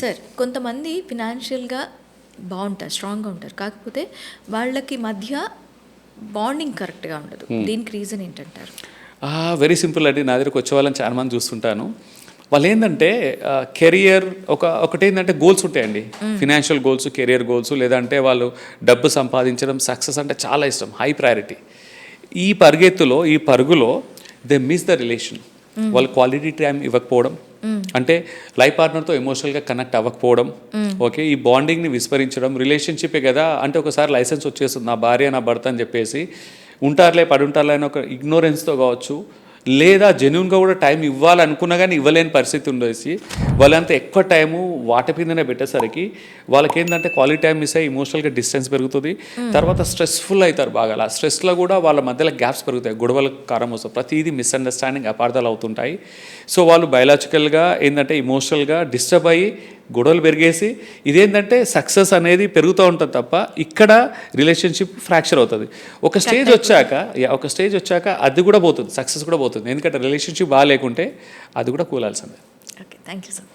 Sir కొంతమంది ఫినాన్షియల్గా బాగుంటారు, స్ట్రాంగ్గా ఉంటారు, కాకపోతే వాళ్ళకి మధ్య బాండింగ్ కరెక్ట్గా ఉండదు. దీనికి రీజన్ ఏంటంటారు? వెరీ సింపుల్ అండి. నా దగ్గరకు వచ్చే వాళ్ళని చాలా మంది చూస్తుంటాను. వాళ్ళు ఏంటంటే కెరియర్ ఒకటేంటంటే గోల్స్ ఉంటాయండి, ఫినాన్షియల్ గోల్స్, కెరియర్ గోల్స్, లేదంటే వాళ్ళు డబ్బు సంపాదించడం, సక్సెస్ అంటే చాలా ఇష్టం, హై ప్రయారిటీ. ఈ పరుగులో దే మిస్ ద రిలేషన్. వాళ్ళు క్వాలిటీ టైం ఇవ్వకపోవడం, అంటే లైఫ్ పార్ట్నర్తో ఎమోషనల్గా కనెక్ట్ అవ్వకపోవడం, ఓకే, ఈ బాండింగ్ని విస్మరించడం. రిలేషన్షిపే కదా అంటే ఒకసారి లైసెన్స్ వచ్చేస్తుంది, నా భార్య నా భర్త అని చెప్పేసి పడి ఉంటారులే అని ఒక ఇగ్నోరెన్స్తో కావచ్చు, లేదా జెన్యున్గా కూడా టైం ఇవ్వాలనుకున్నా కానీ ఇవ్వలేని పరిస్థితి ఉండేసి వాళ్ళంతా ఎక్కువ టైము వాటి మీదనే పెట్టేసరికి వాళ్ళకి ఏంటంటే క్వాలిటీ టైం మిస్ అయ్యి ఎమోషనల్గా డిస్టెన్స్ పెరుగుతుంది. తర్వాత స్ట్రెస్ఫుల్ అవుతారు బాగా. ఆ స్ట్రెస్లో కూడా వాళ్ళ మధ్యలో గ్యాప్స్ పెరుగుతాయి, గొడవలకు కారణం వస్తుంది, ప్రతిదీ మిస్అండర్స్టాండింగ్, అపార్థాలు అవుతుంటాయి. సో వాళ్ళు బయలాజికల్గా ఏంటంటే ఎమోషనల్గా డిస్టర్బ్ అయ్యి గొడవలు పెరిగేసి ఇదేంటంటే సక్సెస్ అనేది పెరుగుతూ ఉంటుంది తప్ప ఇక్కడ రిలేషన్షిప్ ఫ్రాక్చర్ అవుతుంది. ఒక స్టేజ్ వచ్చాక అది కూడా పోతుంది, సక్సెస్ కూడా పోతుంది. ఎందుకంటే రిలేషన్షిప్ బాగా లేకుంటే అది కూడా కూలాల్సిందే. Okay, thank you sir.